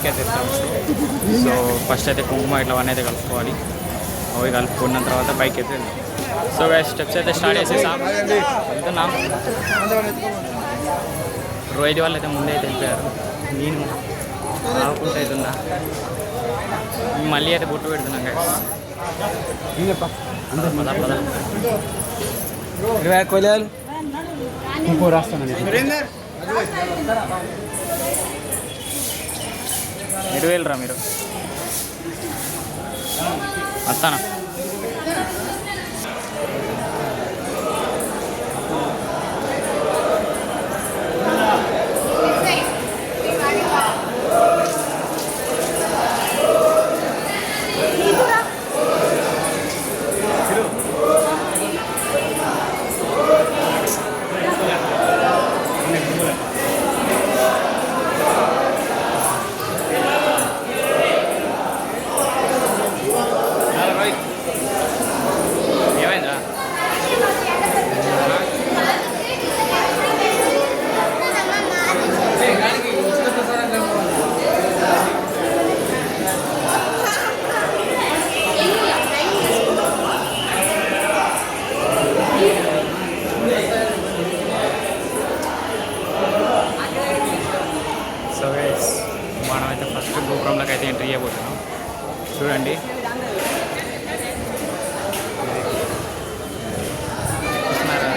పైకి అయితే ఎత్తాం. So first అయితే కుంకుమ ఇట్లా అవన్నీ అయితే కలుపుకోవాలి. అవి కలుపుకున్న తర్వాత పైకి అయితే సో స్టెప్స్ అయితే స్టార్ట్ చేసేసాం. వెళ్తున్నాం. రోహిత్ వాళ్ళు అయితే ముందే అయితే వెళ్ళిపోయారు. నేను ఆవుకుంటూ అవుతున్నా. మళ్ళీ అయితే బొట్టు పెడుతున్నాం గైస్. పద పద 20 కొయ్యాలి ఇంకో రాస్తాను. ఎటు వెళ్ళరా మీరు? వస్తానా? ఏమైందా? సో గైస్ మనమైతే ఫస్ట్ గోపురంలోకి అయితే ఎంట్రీ చేయబోతున్నాం. చూడండి,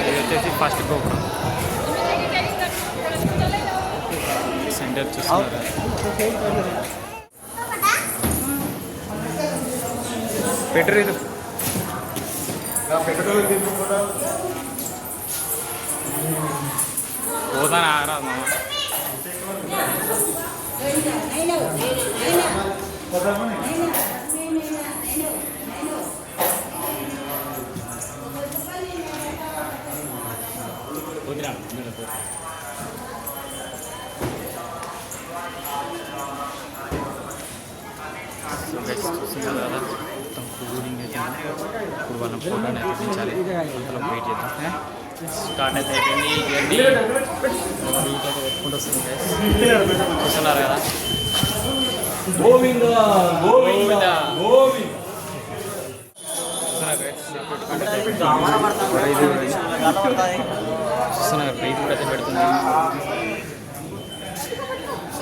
ఇది వచ్చేసి ఫస్ట్ గోపురం. సెంటర్ చూస్తున్నారు. పెట్రోల్ ఇది పోతాను ఆగరాదు మామ. సో గైస్ చూస్తున్నారు కదా, మొత్తం కూలింగ్ అయితే ఉంది. ఇప్పుడు వాళ్ళ ఫోటోని అయితే దించాలి. అంతలో వెయిట్ చేద్దాం. స్టార్ట్ అయితే అయిపోయింది. జర్నీ వీక్ అయితే పెట్టుకుంటూ వస్తుంది గైస్. చూస్తున్నారు కదా, గోవింద గోవింద గోవింద. చూస్తున్నారు ప్రైజ్ కూడా అయితే పెడుతుంది.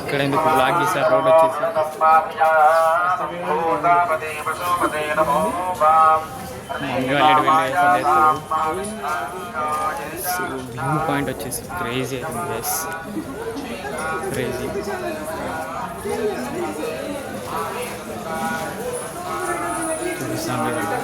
ఇక్కడ ఎందుకు బ్లాక్ చేశారు రోడ్ వచ్చేసి. మమ్మీ వాళ్ళు ఎటు వెళ్ళేస్తారు. సో వ్యూ పాయింట్ వచ్చేసి క్రేజీ అవుతుంది గైస్, క్రేజీ. చూపిస్తాను కదా.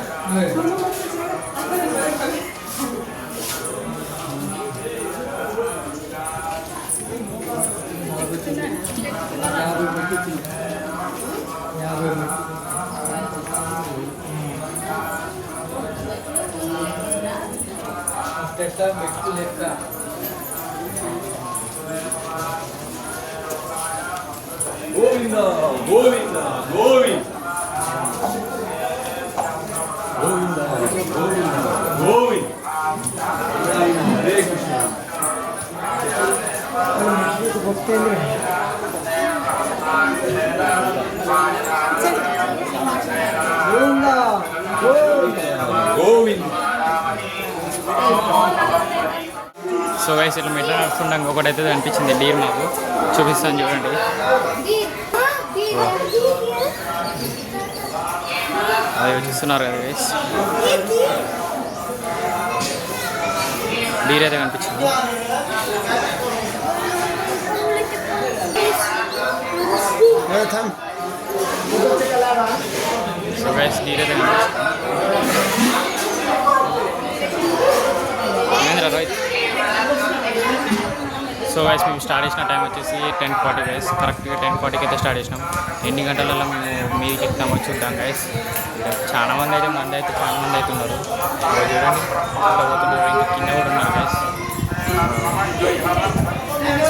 గోవింద గోవింద గోవింద గోవింద గోవింద గోవింద. హరే కృష్ణ. గోవింద. సో గైస్ ఇట్లా మెట్ల నడుస్తుండగా ఒకటి అయితే అనిపించింది డీర్. మాకు చూపిస్తాను చూడండి. అది చూస్తున్నారు కదా గైస్, డీర్ అయితే కనిపించింది. సో గైస్ డీర్ అయితే కనిపించింది. మహేంద్ర రోహిత్. సో గైస్ మేము స్టార్ట్ చేసిన టైం వచ్చేసి 10:40 గైస్. కరెక్ట్గా 10:40కి అయితే స్టార్ట్ చేసినాం. ఎన్ని గంటలలో మేము మీదికి ఎక్కుతాం వచ్చి ఉంటాం గైస్. చాలా మంది అయితే చాలా మంది అయితే ఉన్నారు. చూడండి అక్కడ పోతున్నారు, ఇంకా కింద కూడా ఉన్నారు గైస్.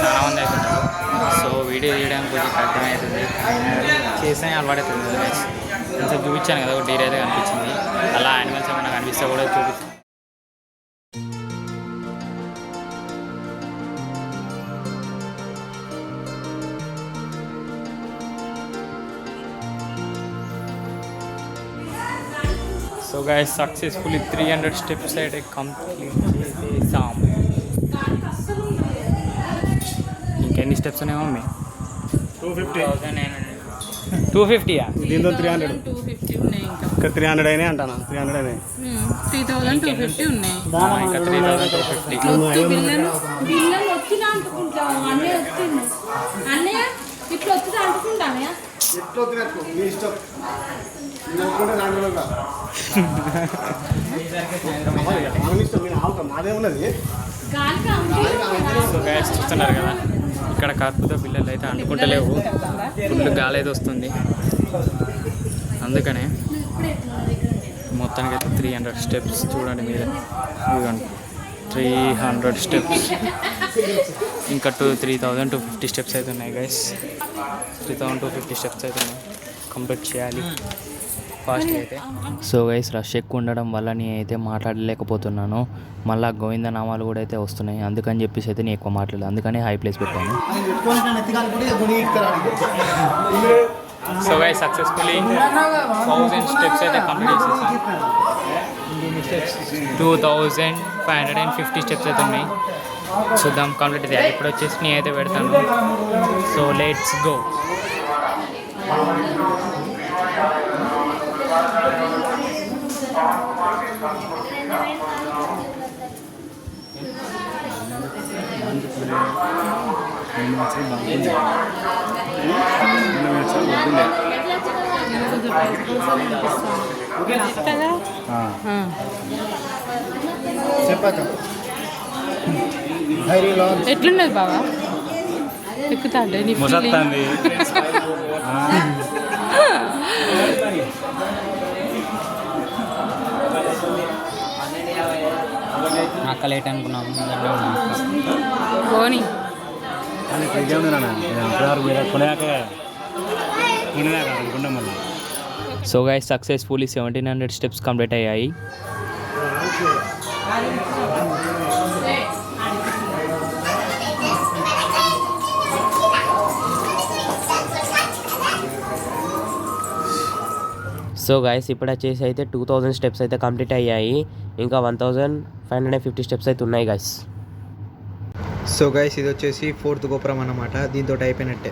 చాలా మంది అయితే ఉన్నారు. సో వీడియో తీయడానికి కొంచెం కష్టమే అవుతుంది, చేస్తే అలవాటు అవుతుంది గైస్. కొంచెం చూపించాను కదా, ఒక డీర్ అయితే కనిపించింది. అలా యానిమల్స్ ఏమైనా కనిపిస్తే కూడా చూపిస్తాను. సో గైస్ సక్సెస్ఫుల్లీ 300 స్టెప్స్ అయితే కంప్లీట్ చేసేసాం. ఇంకెన్ని స్టెప్స్ ఉన్నాయో మమ్మీ? 250. దీంతో 300 250 ఉన్నాయి ఇంకా. ఇక్కడ 300 అయినాయి అంటాను. 300 అయినాయి. 3250 ఉన్నాయి. ఇంకా 3250. బిల్లను వచ్చినా అంటుకుంటాము. అన్నయ్య వచ్చింది. అన్నయ్య ఇట్లా వచ్చినా అంటుకుంటామయ్యా. ఎట్లా వద్దు మీ ఇష్టం. మాదేమున్నది. సో గైస్ చూస్తున్నారు కదా, ఇక్కడ కర్పూతో పిల్లలు అయితే అంటుకుంటలేవు. ఫుల్ గాలి అయితే వస్తుంది. అందుకనే మొత్తానికి అయితే 300 స్టెప్స్ చూడండి మీరు. ఇదిగోండి 300 స్టెప్స్. ఇంకా 3250 స్టెప్స్ అయితే ఉన్నాయి గైస్. 3250 స్టెప్స్ అయితే ఉన్నాయి. కంప్లీట్ చేయాలి ఫాస్ట్ అయితే. సో గైస్ రష్ ఎక్కువ ఉండడం వల్ల నేను అయితే మాట్లాడలేకపోతున్నాను. మళ్ళీ గోవిందనామాలు కూడా అయితే వస్తున్నాయి. అందుకని చెప్పేసి అయితే నేను ఎక్కువ మాట్లాడలేదు. అందుకని హై ప్లేస్ పెట్టాను. సో గైస్ సక్సెస్ఫుల్లీ 1000 స్టెప్స్ అయితే కంప్లీట్ చేసేసాం. 2550 స్టెప్స్ అయితే ఉన్నాయి. చూద్దాం కంప్లీట్ అయితే. ఇప్పుడు వచ్చేసి నేను అయితే పెడతాను. So let's go. చెప్పాక ఎట్లున్నది బాబా? ఎక్కుతా అంటే నీ ముసత్తాంది. అక్క లేట్ అనుకున్నాము. పోనీ so guys successfully 1700 steps complete అయ్యాయి. సో గైస్ ఇప్పుడు వచ్చేసి అయితే 2000 స్టెప్స్ అయితే కంప్లీట్ అయ్యాయి. ఇంకా 1550 స్టెప్స్ అయితే ఉన్నాయి గైస్. సో గైస్ ఇది వచ్చేసి 4th గోపురం అన్నమాట. దీంతో అయిపోయినట్టే.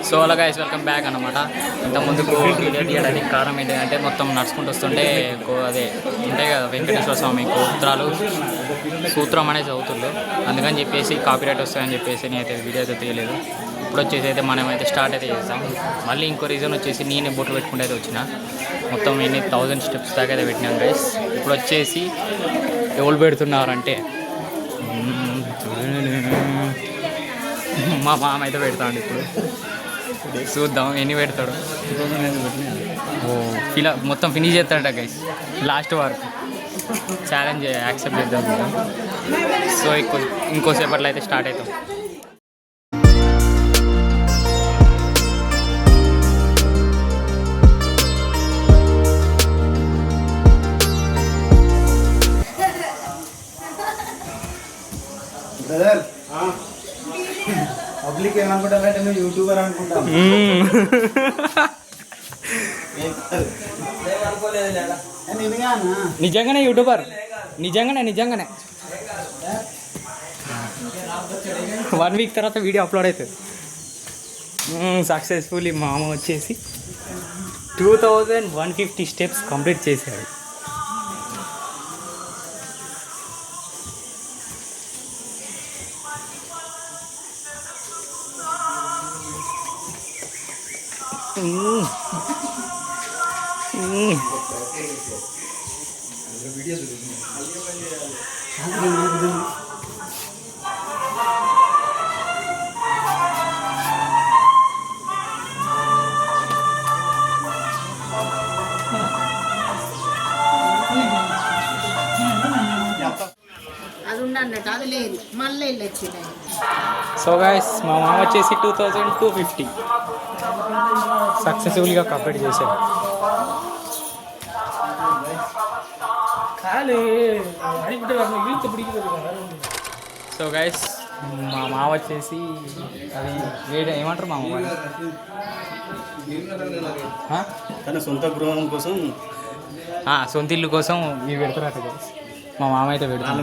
సో అలా గైస్ వెల్కమ్ బ్యాక్ అన్నమాట. ఇంతకుముందుకు వీడియో తీయడానికి కారణం ఏంటంటే మొత్తం నడుచుకుంటూ వస్తుంటే అదే ఉంటాయి కదా వెంకటేశ్వర స్వామి సూత్రం అనేది చదువుతుండే. అందుకని చెప్పేసి కాపీరైట్ వస్తాయని చెప్పేసి నేనైతే వీడియో అయితే తీయలేదు. ఇప్పుడు వచ్చేసి అయితే మనమైతే స్టార్ట్ అయితే చేస్తాం. మళ్ళీ ఇంకో రీజన్ వచ్చేసి నేనే బొట్లు పెట్టుకుంటే అయితే వచ్చిన. మొత్తం 1000 స్టెప్స్ దాకా అయితే పెట్టినాం గైస్. ఇప్పుడు వచ్చేసి ఎవరు పెడుతున్నారంటే మా మామ అయితే పెడతాడు. ఇప్పుడు చూద్దాం ఎన్ని పెడతాడు. మొత్తం ఫినిష్ చేస్తాడట గైస్ లాస్ట్ వరకు. ఛాలెంజ్ యాక్సెప్ట్ చేద్దాం. సో ఇంకోసేపట్లో అయితే స్టార్ట్ అవుతాం. బ్రదర్ పబ్లిక్ ఏమనుకుంటారంటే నువ్వు యూట్యూబర్ అనుకుంటా. నిజంగానే యూట్యూబర్. నిజంగానే 1 వీక్ తర్వాత వీడియో అప్లోడ్ అవుతుంది. సక్సెస్ఫుల్లీ మామ వచ్చేసి 2150 స్టెప్స్ కంప్లీట్ చేశాడు. అది ఉండన్నట్టు అది లేదు. మళ్ళీ వెళ్ళి వచ్చినాయి. సో గైస్ మా మామ వచ్చేసి 2250 సక్సెస్ఫుల్గా కంప్లీట్ చేశాడు. సో గైస్ మా మామ వచ్చేసి అది వేడి ఏమంటారు మా మామ తన సొంత గృహం కోసం సొంత ఇల్లు కోసం ఇవి పెడతారట guys. మా మామ అయితే పెడతాను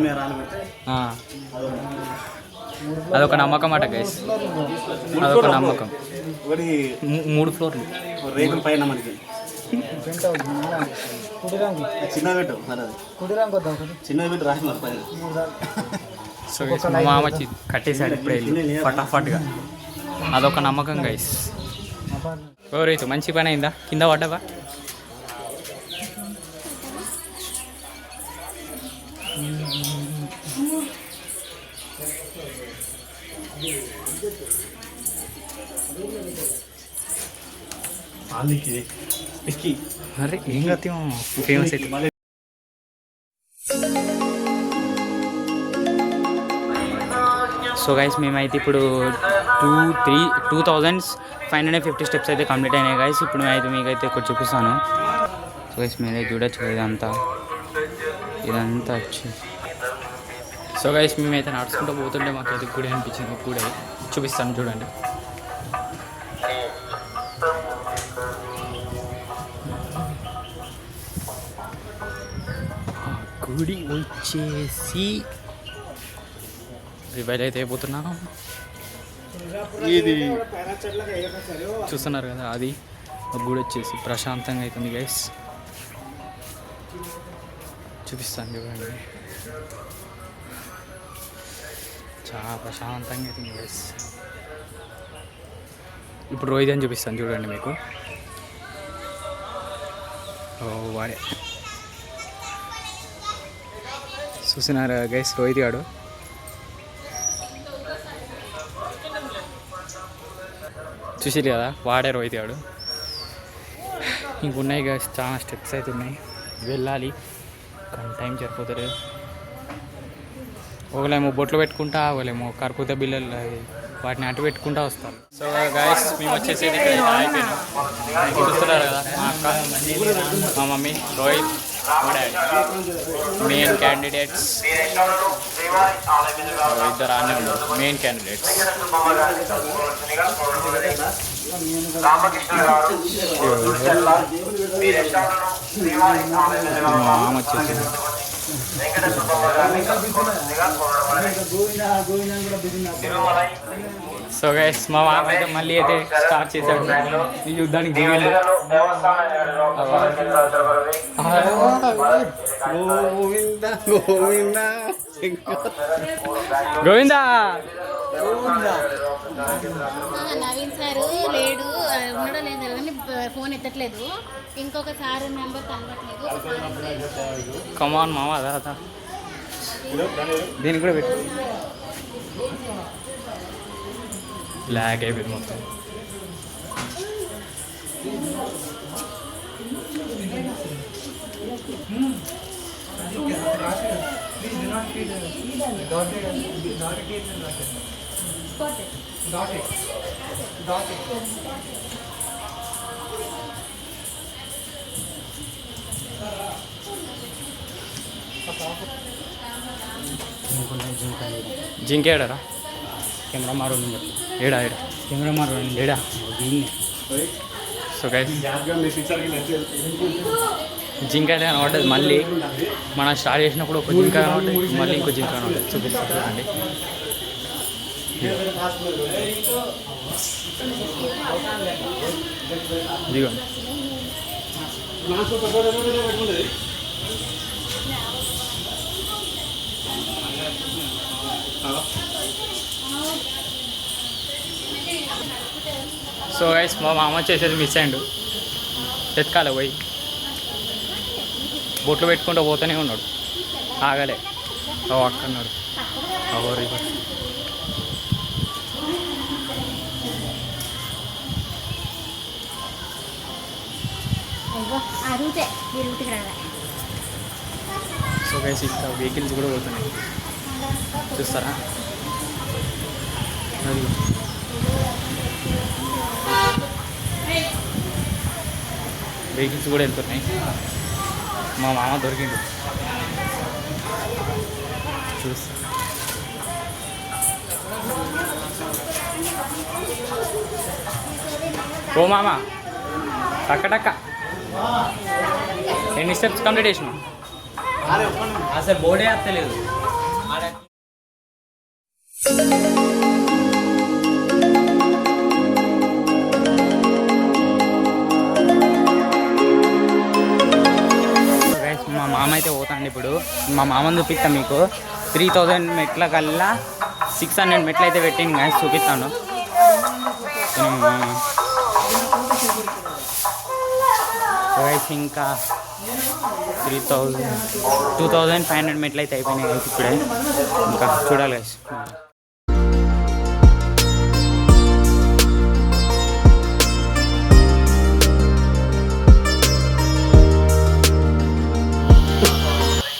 అదొక నమ్మకం అట గైస్, అదొక నమ్మకం. ఒకటి 3 ఫ్లోర్లు రేకుల పైన మనకి చిన్న పెట్టు చిన్న పెట్టు రాసి మరి పైన. సో మా మామ వచ్చి కట్టేశాడు ఇప్పుడే వెళ్ళి ఫటాఫట్గా. అదొక నమ్మకం గైస్. రైతు మంచి పని అయిందా? కింద పడ్డావా? అరే ఏం కత్తి ఫేమస్ అయితే. సో గైస్ మేమైతే ఇప్పుడు 2550 స్టెప్స్ అయితే కంప్లీట్ అయినాయి గైస్. ఇప్పుడు మేమైతే మీకైతే ఇక్కడ చూపిస్తాను. సో గైస్ మీరే చూడొచ్చు ఇదంతా వచ్చి. సో గైస్ మేమైతే నడుచుకుంటూ పోతుంటే మాకైతే గుడి అనిపించింది. గుడి చూపిస్తాను చూడండి. గుడి వచ్చేసి రివైల్ అయితే అయిపోతున్నాను. ఇది చూస్తున్నారు కదా, అది గుడి వచ్చేసి ప్రశాంతంగా అవుతుంది గైస్. చూపిస్తాను చూడండి, చాలా ప్రశాంతంగా అవుతుంది గైస్. ఇప్పుడు రోహిత్ అని చూపిస్తాను చూడండి మీకు. ఓ వాడే చూసినారు గైస్, రోహిత్ గాడు. చూసిరు కదా, వాడే రోహిత్ గాడు. ఇంకున్నాయి గైస్, చాలా స్టెప్స్ అయితే ఉన్నాయి, వెళ్ళాలి కానీ టైం సరిపోతుంది. ఒకలేమో బొట్లు పెట్టుకుంటా, ఒకలేమో కర్పూత బిల్లలు వాటిని అటు పెట్టుకుంటా వస్తారు. సో గైస్ మేము వచ్చేసి అయిపోయినాం. చూస్తున్నారు కదా, మా అక్క, మా మమ్మీ, రోహిత్, మా డాడీ మెయిన్ క్యాండిడేట్స్. ఇద్దరు అన్నీ ఉన్నారు మెయిన్ క్యాండిడేట్స్. మా మామ వచ్చేసి సో గైస్ మా మామ అయితే మళ్ళీ అయితే స్టార్ట్ చేశాడు ఈ యుద్ధానికి దిగాడు. గోవిందా నవీన్ సారు లేడు, ఉండడం లేదు కానీ ఫోన్ ఎత్తట్లేదు. ఇంకొక సార్ నెంబర్ కలవట్లేదు. కమాన్ మామ, అదా దీనికి కూడా పెట్టు. బ్లాక్ అయిపోయింది మొత్తం. జింకేడారా కెమెరా మారు ఏడా కెమెరా మారు ఏడా దీన్ని. సో గైస్ జింక అయితే కనబడుతుంది. మళ్ళీ మనం స్టార్ట్ చేసినప్పుడు ఒక జింక కనబడుతుంది, మళ్ళీ ఇంకో జింక కనబడుతుంది. చూపిస్తాను చూడండి. ఇదిగోండి. సో గైస్ మా మామ వచ్చేసేది మిస్ అయ్యిండు. ఎత్తుకాలే పోయి బొట్లు పెట్టుకుంటూ పోతూనే ఉన్నాడు, ఆగలే. అక్కన్నాడు రివర్. సో గైస్ ఇంకా వెహికల్స్ కూడా పోతున్నాయి, చూస్తారా? వెహికల్స్ కూడా వెళ్తున్నాయి. మా మామ దొరికిండు, చూస్తా. ఓ మామ టక్క టక్క ఎన్ని స్టెప్స్ కంప్లీట్ చేసినావు అసలు బోర్డే వస్తలేదు మా మామ అయితే పోతాండి ఇప్పుడు మా మామని చూపిస్తాను మీకు 3000 మెట్ల కల్లా 600 మెట్లు అయితే పెట్టింది గాయస్ చూపిస్తాను గైస్ ఇంకా 2500 మెట్లు అయితే అయిపోయినాయి గైస్ ఇప్పుడే ఇంకా చూడాలి గైస్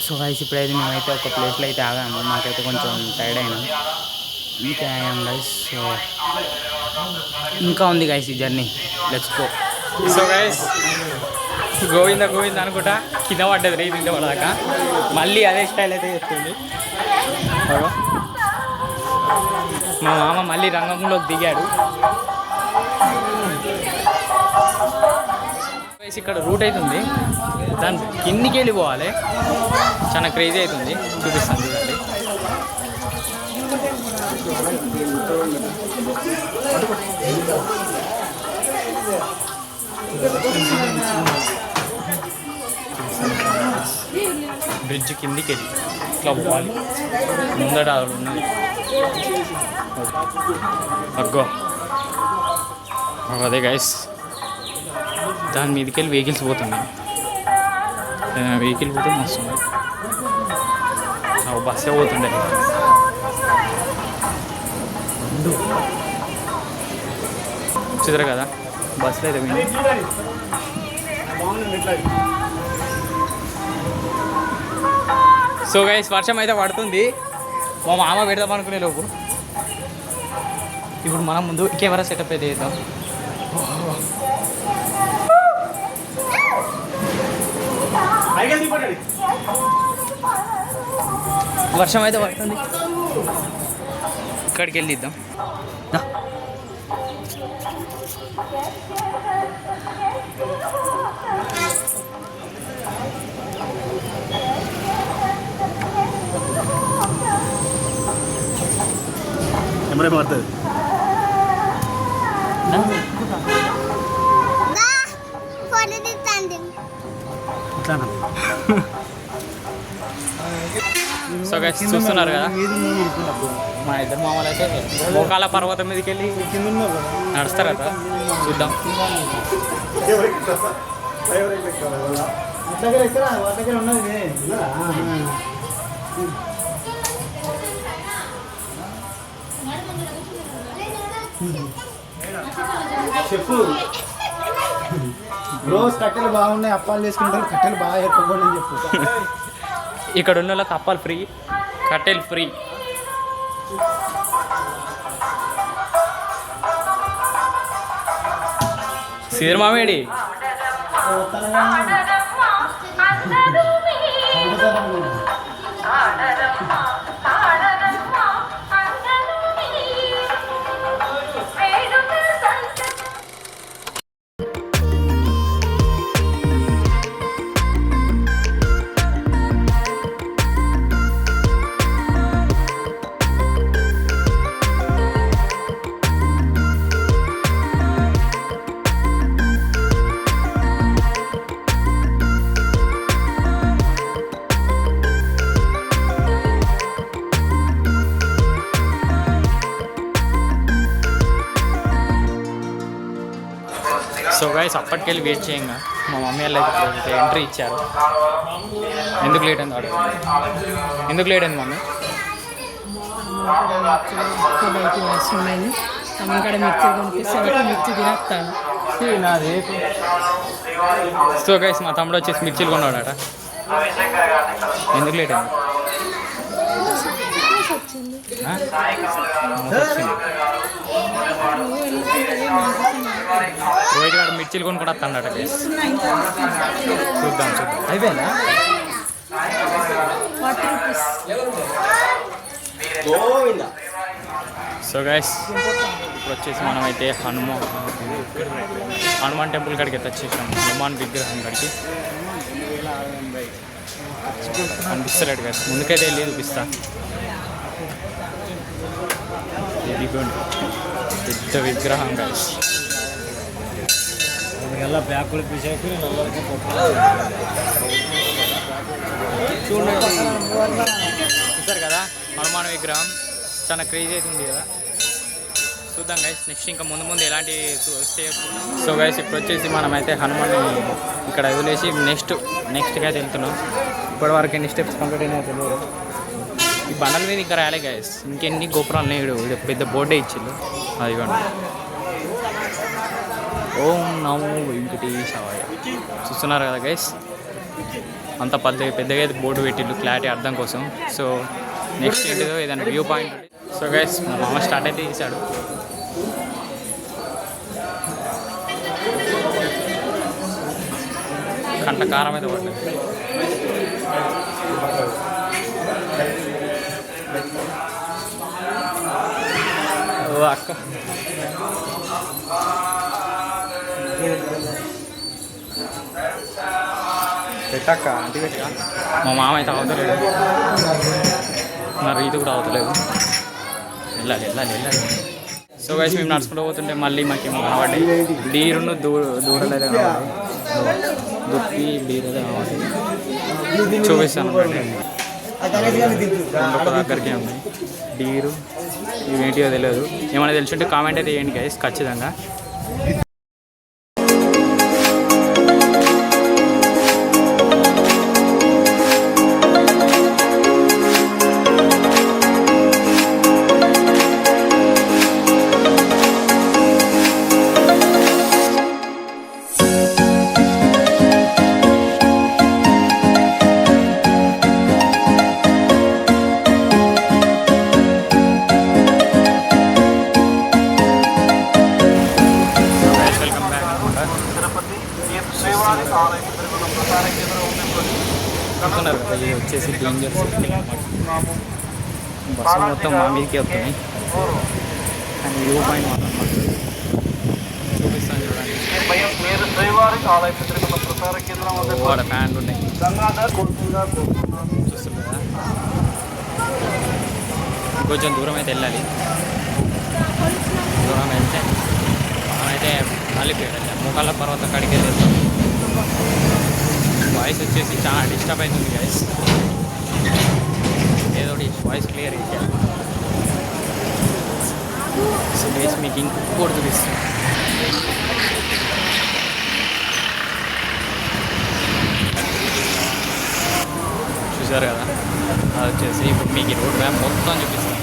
సో గైస్ ఇప్పుడైతే మేమైతే ఒక ప్లేస్లో అయితే ఆగాము మాకైతే కొంచెం టైర్డ్ అయినా ఇంకా ఆగాము గైస్ సో ఇంకా ఉంది గైస్ ఈ journey let's go so guys Govinda Govinda అనుకుంటా కింద పడ్డది రీ తింటే పడదాకా మళ్ళీ అదే స్టైల్ అయితే చేస్తుంది మా మామ మళ్ళీ రంగంలోకి దిగాడు ఇక్కడ రూట్ అవుతుంది దాని కిందికి వెళ్ళిపోవాలి చాలా క్రేజీ అవుతుంది చూపిస్తాను చూడండి బ్రిడ్జ్ కిందికి వెళ్ళి ఇట్లా పోవాలి ముందట ఉన్నది అగ్గో అదే గైస్ దాని మీదకి వెళ్ళి వెహికల్స్ పోతున్నాయి వెహికల్ పోతే మస్తు బస్సే పోతుండే చూద్దరు కదా బస్సులో అయితే పోయింది సో గైస్ వర్షం అయితే పడుతుంది మా మామ పెడదాం అనుకునే లోపు ఇప్పుడు మనం ముందు కెమెరా సెటప్ అయితే చేద్దాం వర్షం అయితే పడుతుంది ఇక్కడికి వెళ్ళి ఇద్దాం కెమెరా పడుతుంది సో గైస్ చూస్తున్నారు కదా మా ఇద్దరు మామూలు అయితే మోకాల పర్వతం మీదకి వెళ్ళి నడుస్తారు కదా చూద్దాం చెప్పు రోజు కట్టెలు బాగున్నాయి అప్పాలు చేసుకుంటారు కట్టెలు బాగా ఎక్కువ చెప్పు ఇక్కడ ఉన్న వాళ్ళకి అప్పాలు ఫ్రీ కట్టెలు ఫ్రీ సీరమామేడి సో గైస్ అప్పటికెళ్ళి వెయిట్ చేయంగా మా మమ్మీ వాళ్ళు అయితే ఎంట్రీ ఇచ్చారు ఎందుకు లేట్ అయింది ఆర్డర్ ఎందుకు లేట్ అయింది మమ్మీ సో గైస్ మా తమ్ముడు వచ్చేసి మిర్చీలు కొన్నాడట ఎందుకు లేట్ అయింది రోహిత్ గారు మిర్చీలు కొనుక్కొని వస్తాడట చూద్దాం అయిపోయిందా సో గైస్ ఇప్పుడు వచ్చేసి మనమైతే హనుమాన్ టెంపుల్ కాడికి అయితే వచ్చేసాం. హనుమాన్ విగ్రహం కాడికి కనిపిస్తలేడు గైస్. ముందుకైతే వెళ్ళి చూపిస్తా. ఇదిగోండి పెద్ద విగ్రహం గైస్. ಎಲ್ಲ ಬ್ಯಾಗ್ ಬಿಸಾಕಿ చూసారు కదా హనుమాన్ విగ్రహం చాలా క్రేజీ అవుతుంది కదా. చూద్దాం గైస్ నెక్స్ట్ ఇంకా ముందు ముందు ఎలాంటి వస్తే. సో గైస్ ఇప్పుడు వచ్చేసి మనమైతే హనుమాన్ ఇక్కడ వదిలేసి నెక్స్ట్కి అయితే వెళ్తున్నాం. ఇప్పటివరకు ఎన్ని స్టెప్స్ కంప్లీట్ అయినా తెలియదు. ఈ బండల మీద ఇంకా రాలే గైస్. ఇంకెన్ని గోపురాలు లేడు. ఇది పెద్ద బోర్డే ఇచ్చిండు. అదిగోండి ఓం నమో వెంకటేశాయ. చూస్తున్నారు కదా గైస్ అంత పెద్దగా అయితే బోర్డు పెట్టిండు క్లారిటీ అర్థం కోసం. సో నెక్స్ట్ ఏంటిదో ఏదైనా వ్యూ పాయింట్. సో గైస్ మా మామ స్టార్ట్ అయితే చేశాడు. కంట కారం అయితే పడ్డది. ఓ అక్క పెట్టక్క అంటి పెట్టిగా. మా మామ అయితే అవతలేడు. నా రీతి కూడా అవతలేదు. వెళ్ళాలి. సో గైస్ మేము నడుచుకుంటూ పోతుంటే మళ్ళీ మాకేమో కనబడి డీరును దూడలు అయితే కావాలి. దుప్పి డీరు అయితే కావాలి. చూపిస్తాను ఒక దగ్గరికి ఉంది డీరు. ఇవేంటియో తెలియదు. ఏమైనా తెలుసుంటే కామెంట్ అయితే చేయండి గైస్ ఖచ్చితంగా. అనుకున్నారు కదా ఇది వచ్చేసి డేంజర్ బస్సు మొత్తం మా మీదకే వస్తున్నాయి. కానీ వ్యూ పాయింట్ మాత్రం చూపిస్తాను చూడండి. వాడ ఫ్యాన్లు ఉన్నాయి చూస్తారు కదా. కొంచెం దూరం అయితే వెళ్ళాలి. దూరం వెళ్తే మనమైతే మళ్ళీ ముఖాల పర్వతం కాడికి వెళ్తాం. వాయిస్ వచ్చేసి చాలా డిస్టర్బ్ అవుతుంది గైస్. ఏదో వాయిస్ క్లియర్ ఇచ్చాను. సో గైస్ మీకు ఇంకోటి చూపిస్తాను. చూసారు కదా అది వచ్చేసి ఇప్పుడు మీకు ఈ రోడ్ మ్యాప్ మొత్తం చూపిస్తాను.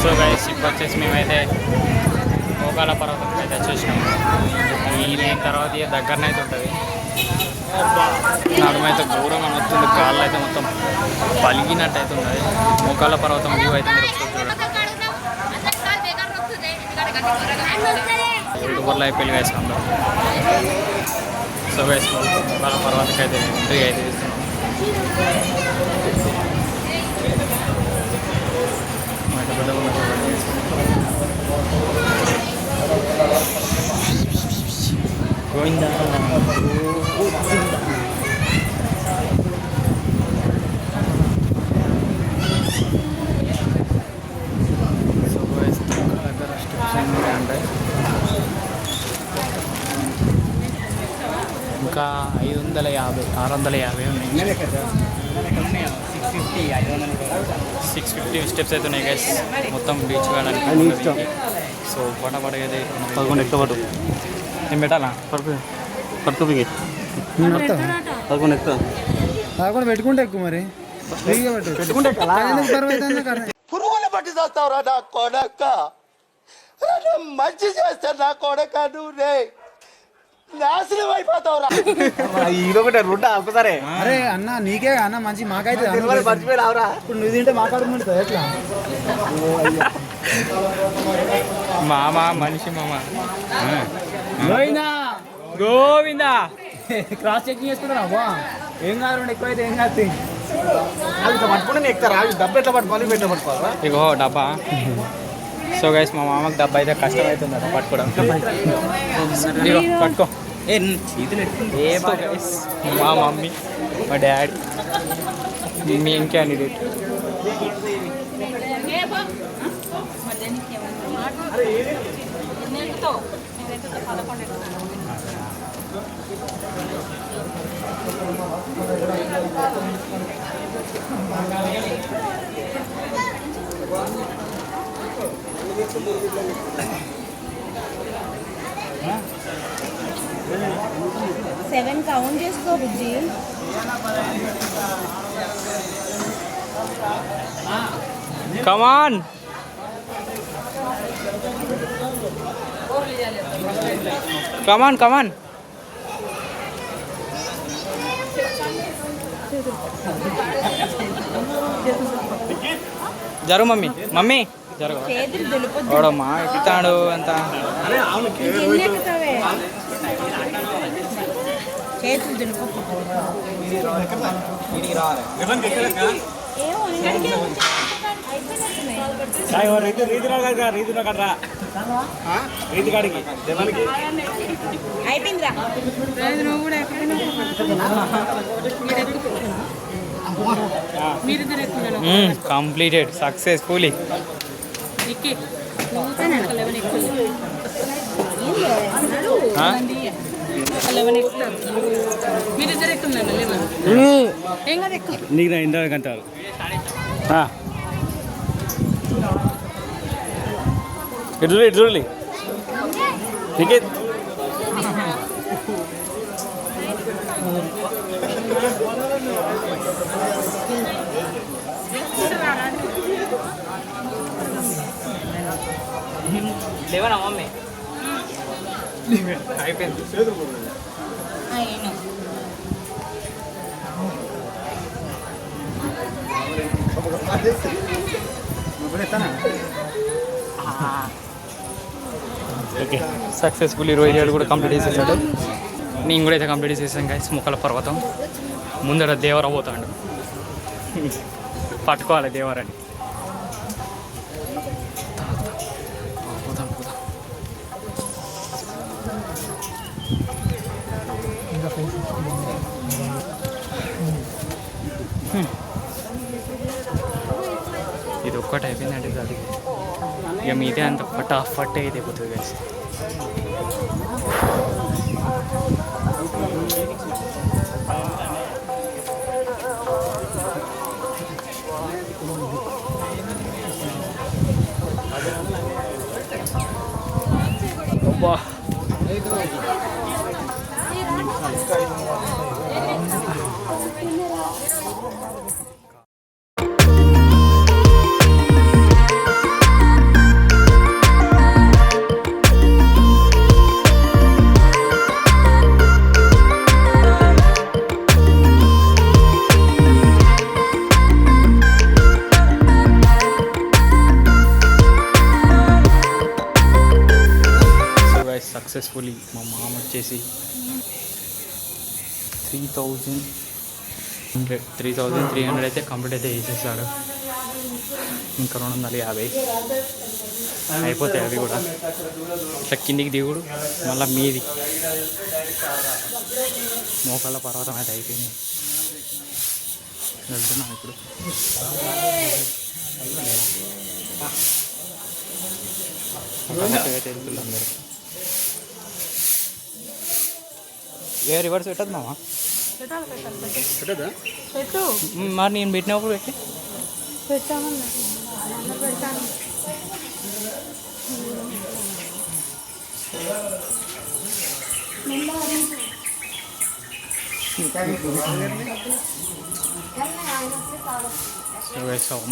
సో గైస్ ఇప్పుడు వచ్చేసి మేమైతే మోకాల పర్వతం అయితే వచ్చేసినాము. ఈ లేని తర్వాత ఇక దగ్గరనే అయితే ఉంటుంది. నడుమైతే దూరం అని వస్తుంది. కాళ్ళు అయితే మొత్తం పలిగినట్టు అయితే ఉన్నది. మోకాల పర్వతం వ్యూ అయితే మీరు ఒకసారి చూడండి. యూట్యూబర్లో అయిపోయి గైస్ అందరూ. సో గైస్ మోకాల పర్వతకి అయితే ఎంట్రీ అయితే ఇస్తున్నాం. గోవిందా 650 ఉన్నాయి. 650 స్టెప్స్ అయితే ఉన్నాయి గైస్ మొత్తం బీచ్ వెళ్ళడానికి. సో పటపట అయితే 11 ఎక్కువ పట్టు నేను పెట్టాలా పట్టుకోపికి 11 ఎక్కువ కాకుండా పెట్టుకుంటే ఎక్కువ మరి ఫ్రీగా పెట్టుకుంటే పురుగుల పట్టి చేస్తావురా నా కొడక మంచి చేస్తా నా కొడక నువ్వు రే నాశనం అయిపోతావురా ఇదొకటి రొడ్డ ఒక్కసారి. అరే అన్న నీకే అన్న మంచి మాకైతే మర్చిపోయి రావురా. ఇప్పుడు నువ్వు తింటే మాట్లాడుకుంటా ఎట్లా మామ మనిషి మామ గోవిందా క్రాస్ చెకింగ్ చేసుకుంటారా ఏం కాదు ఎక్కువైతే ఏం కాదు పట్టుకుంటే ఎక్కుతారా డబ్బు ఎట్లా పట్టుకోవాలి ఎట్లా పట్టుకోవాలా. ఇగో డబ్బా. సో గైస్ మా మామకి డబ్బా అయితే కష్టం అవుతుంది అట పట్టుకోవడం. ఇగో పట్టుకో. మా మమ్మీ మా daddy main candidate. Seven count చేసుకో బుజ్జి. కమాన్ కమాన్ కమాన్. జరుగు మమ్మీ మమ్మీ జరుగు. ఓడమ్మా ఎక్కుతాడు అంత. చేతులు దులుపు. అయిపోయిందిరా నువ్వు కూడా కంప్లీటెడ్ సక్సెస్ఫుల్లీ. నీకు ఇందాక అంటారు ఇటు చూడలే టికెట్ లేవనా మమ్మీ అయిపోయింది. ఓకే సక్సెస్ఫుల్లీ రోహిత్ గారు కూడా కంప్లీట్ చేసేసాడు. నేను కూడా అయితే కంప్లీట్ చేసేసాను గైస్. ముక్కల పర్వతం ముందర దేవర పోతాడు. పట్టుకోవాలి దేవరని. పోతాం పోతాం. ఇది ఒక్కటి అయిపోయిందండి అది. ఇక మీదే అంత ఫటాఫట్ అయితే అయిపోతుంది గైస్. అబ్బా సక్సెస్ఫుల్లీ మా మామ వచ్చేసి 3,300 అయితే కంప్లీట్ అయితే చేసేసాడు. ఇంకా 250 అయిపోతాయి అవి కూడా. ఇట్లా కిందికి దిగుడు మళ్ళీ మీది మోకాళ్ళ పర్వతం అయితే అయిపోయింది. వెళ్తున్నాం ఇప్పుడు. అయితే వెళ్తున్నాం అందరూ. ఏ రివర్స్ పెట్టద్దు మామ. పెట్టదా పెట్టు మరి నేను పెట్టినప్పుడు పెట్టి పెట్టామన్నా పెట్టాను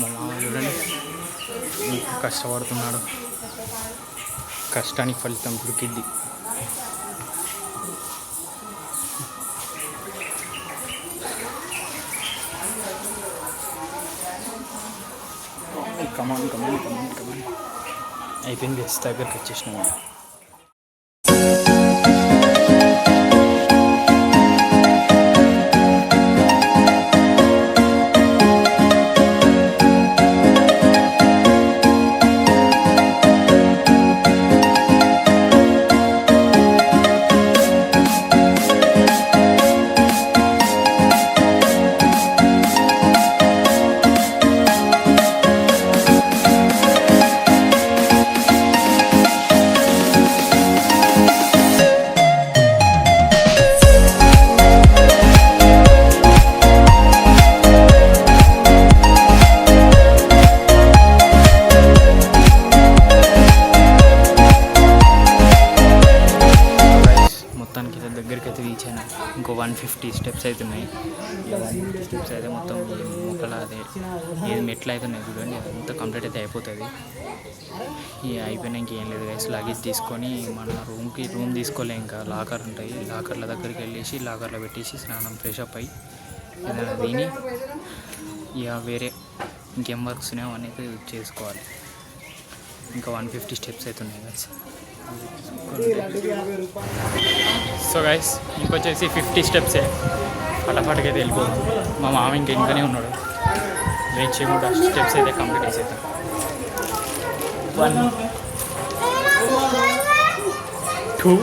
మా మామ చూడండి ఇంకా కష్టపడుతున్నాడు, కష్టానికి ఫలితం దొరికిద్ది. కమాన్ అయిపోయింది, దగ్గరికి వచ్చేసినాము. దగ్గరికి అయితే రీచ్ అయినా ఇంకో 150 స్టెప్స్ అవుతున్నాయి. 150 స్టెప్స్ అయితే మొత్తం మొక్కల అదే ఏది మెట్లు అవుతున్నాయి చూడండి, అదంతా కంప్లీట్ అయితే అయిపోతుంది. అయిపోయినా ఇంకేం లేదు గైస్. లగేజ్ తీసుకొని మన రూమ్ తీసుకోలే, ఇంకా లాకర్ ఉంటాయి, లాకర్ల దగ్గరికి వెళ్ళేసి లాకర్లో పెట్టేసి స్నానం ఫ్రెష్ అప్ అయ్యి ఏదైనా తిని ఇక వేరే ఇంకేం వర్క్స్ ఉన్నాయో అవన్నీ అయితే చేసుకోవాలి. ఇంకా 150 స్టెప్స్ అవుతున్నాయి గైస్. సో గైస్ ఇంకొచ్చేసి 50 స్టెప్సే, ఫటాఫట్గా అయితే వెళ్ళిపోతుంది. మా మామ ఇంకా ఇంకనే ఉన్నాడు, వెయిట్ చేయకుండా స్టెప్స్ అయితే కంప్లీట్ చేసేద్దాం. 1 2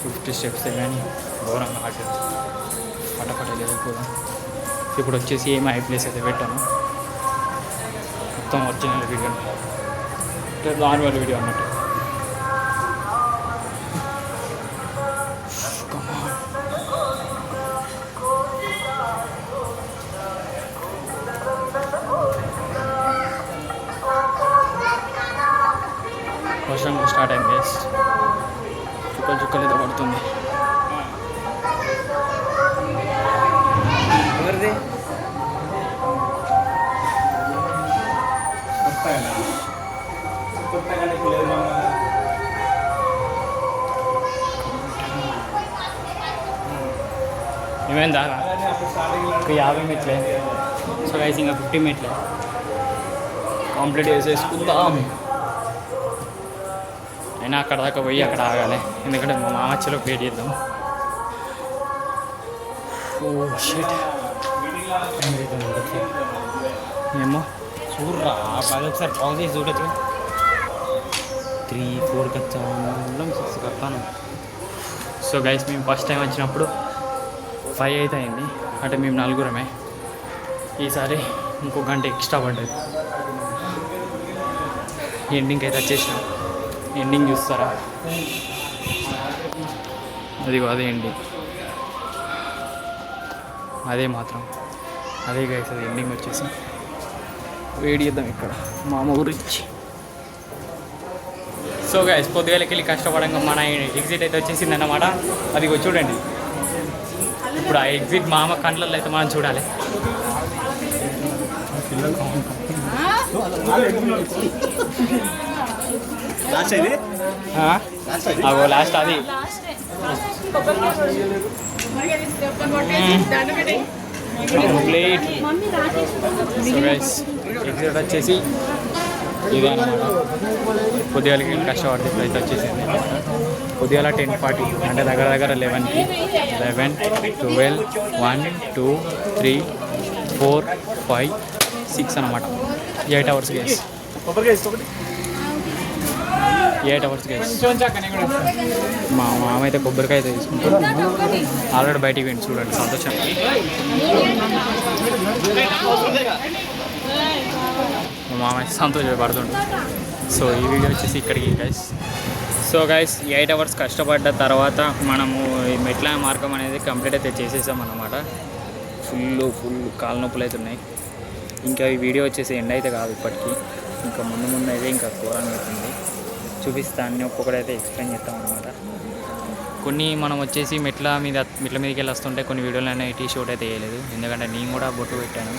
50 స్టెప్సే కానీ ఘోరంగా హార్డ్, ఫటాఫట్ వెళ్ళిపోదాం. ఇప్పుడు వచ్చేసి ఏమి ఐ ప్లేస్ అయితే పెట్టాను, మొత్తం ఒరిజినల్ వీడియో, నార్మల్ వీడియో అన్నట్టు. వర్షం స్టార్ట్ అయింది గైస్, చుక్కలు ఏదో పడుతుంది. ఎవరిది ఏమైందా? ఇంకా 50 మెట్లే. సో గైస్ ఇంకా 50 మెట్లే కంప్లీట్ చేసేసుకుందాం. అయినా అక్కడ దాకా పోయి అక్కడ ఆగాలి, ఎందుకంటే మా మామచ్చలో వెయిట్ చేద్దాం. ఓ షిట్, ఏమో చూడరా ఒకసారి పాజ్ చేసి చూడొచ్చు. 3 4 కచ్చాం 6 కట్టాను. సో గైస్ మేము ఫస్ట్ టైం వచ్చినప్పుడు 5 అయితే అయింది, అంటే మేము 4 ఈసారి ఇంకో గంట ఎక్స్ట్రా పడ్డది. ఎండింగ్ అయితే వచ్చేసినాం. ఎండింగ్ చూస్తారా, అది అదే ఎండింగ్, అదే మాత్రం అదే గైస్. అది ఎండింగ్ వచ్చేసి వెయిట్ చేద్దాం ఇక్కడ మా అమ్మ గురించి. సో గైస్ పొద్దుగాలకి వెళ్ళి కష్టపడంగా మన ఎగ్జిట్ అయితే వచ్చేసింది అన్నమాట. అది చూడండి, ఇప్పుడు ఆ ఎగ్జిట్ మా అమ్మ కంట్లలో అయితే మనం చూడాలి. అగో లాస్ట్ అది ప్లేట్. సో గైస్ ఎగ్జిట్ వచ్చేసి ఇదే అన్నమాట. పొద్దుగాలకి కష్టపడితే ఇప్పుడైతే వచ్చేసింది. పొద్దుగాల 10:40 అంటే దగ్గర 11కి 11 12 1 2 3 4 5 6 అన్నమాట. 8 అవర్స్ గైస్, 8 అవర్స్ గైస్. మా మామ అయితే కొబ్బరికాయ అయితే తీసుకుంటాడు, ఆల్రెడీ బయటికి వెళ్ళి చూడండి సంతోషం. మా మామ అయితే సంతోషపడుతుండు. సో ఈ వీడియో వచ్చేసి ఇక్కడికి గైస్. సో గైస్ 8 అవర్స్ కష్టపడ్డ తర్వాత మనము ఈ మెట్ల మార్గం అనేది కంప్లీట్ అయితే చేసేసాం అన్నమాట. ఫుల్ కాళ్ళ నొప్పులు అయితే ఉన్నాయి. ఇంకా ఈ వీడియో వచ్చేసి ఎండ్ అయితే కాదు ఇప్పటికీ, ఇంకా ముందు అయితే ఇంకా ఘోరంగా అవుతుంది. చూపిస్తాను ఒక్కొక్కడైతే ఎక్స్ప్లెయిన్ చేస్తాం అనమాట. కొన్ని మనం వచ్చేసి మెట్ల మీదకి వెళ్ళి వస్తుంటే కొన్ని వీడియోలు అనేవి షూట్ అయితే వేయలేదు, ఎందుకంటే నేను కూడా బొట్టు పెట్టాను,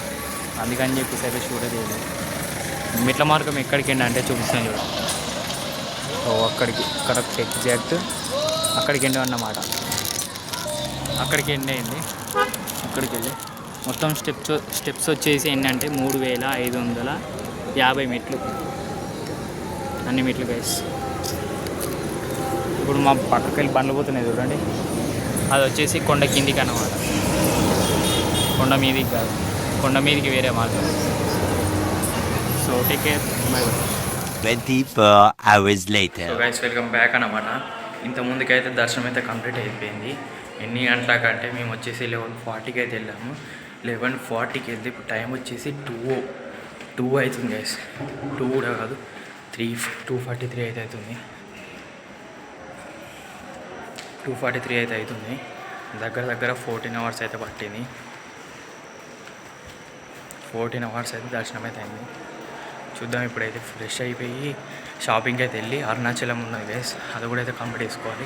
అందుకని చెప్పేసి అయితే షూట్ అయితే వేయలేదు. మెట్ల మార్గం ఎక్కడికి ఎండ్ అంటే చూపిస్తాను చూడ. సో అక్కడికి కరెక్ట్ ఎగ్జాక్ట్ అక్కడికి ఎండ్ అన్నమాట. అక్కడికి ఎండ్ అయింది. అక్కడికి వెళ్ళి మొత్తం స్టెప్స్ వచ్చేసి ఏంటంటే 3550 మెట్లు, అన్ని మెట్లు గైస్. ఇప్పుడు మా పక్కకి వెళ్ళి బండ్లు పోతున్నాయి చూడండి, అది వచ్చేసి కొండ కిందికి అన్నమాట. కొండ మీదికి కాదు, కొండ మీదికి వేరే మార్గం. So take care, by by. 24 hours later. So guys welcome back అన్నమాట. ఇంతకుముందుకైతే దర్శనం అయితే కంప్లీట్ అయిపోయింది. ఎన్ని గంటలకంటే మేము వచ్చేసి 11:40కి అయితే వెళ్ళాము. 11:40కి వెళ్తే ఇప్పుడు టైం వచ్చేసి 2 అవుతుంది గైస్. 2 కూడా కాదు, 2:43 అయితే అవుతుంది. 2:43 అయితే అవుతుంది. దగ్గర 14 అవర్స్ అయితే పట్టింది. 14 అవర్స్ అయితే దర్శనం అయితే అయింది. చూద్దాం. ఇప్పుడైతే ఫ్రెష్ అయిపోయి షాపింగ్కి అయితే వెళ్ళి అరుణాచలం ఉన్నది గైస్, అది కూడా అయితే కంప్లీట్ చేసుకోవాలి.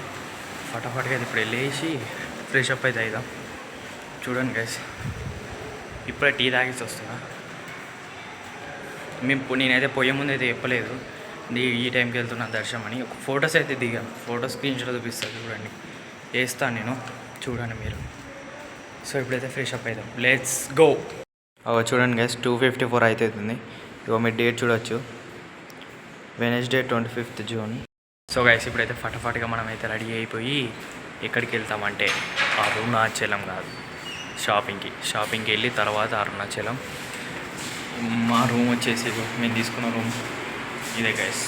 ఫటాఫట్గా అయితే ఇప్పుడు వెళ్ళేసి ఫ్రెష్ అప్ అయితే అవుదాం. చూడండి గైస్, ఇప్పుడే టీ తాగేసి వస్తున్నా. నేనైతే పోయే ముందు అయితే చెప్పలేదు ఈ టైంకి వెళ్తున్నా దర్శనం అని. ఫొటోస్ అయితే దిగాను, ఫోటో స్క్రీన్ షాట్ చూపిస్తాను చూడండి, వేస్తాను నేను, చూడండి మీరు. సో ఇప్పుడైతే ఫ్రెష్ అప్ అవుతాం, లెట్స్ గో. చూడండి గైస్ 2:54 అవుతుంది. ఇగో మీరు డేట్ చూడొచ్చు, Wednesday 25th June. So guys ఇప్పుడైతే ఫటాఫట్గా మనం అయితే రెడీ అయిపోయి ఎక్కడికి వెళ్తామంటే అరుణాచలం కాదు, షాపింగ్కి వెళ్ళి తర్వాత అరుణాచలం. మా రూమ్ వచ్చేసి మేము తీసుకున్న రూమ్ ఇదే గైస్.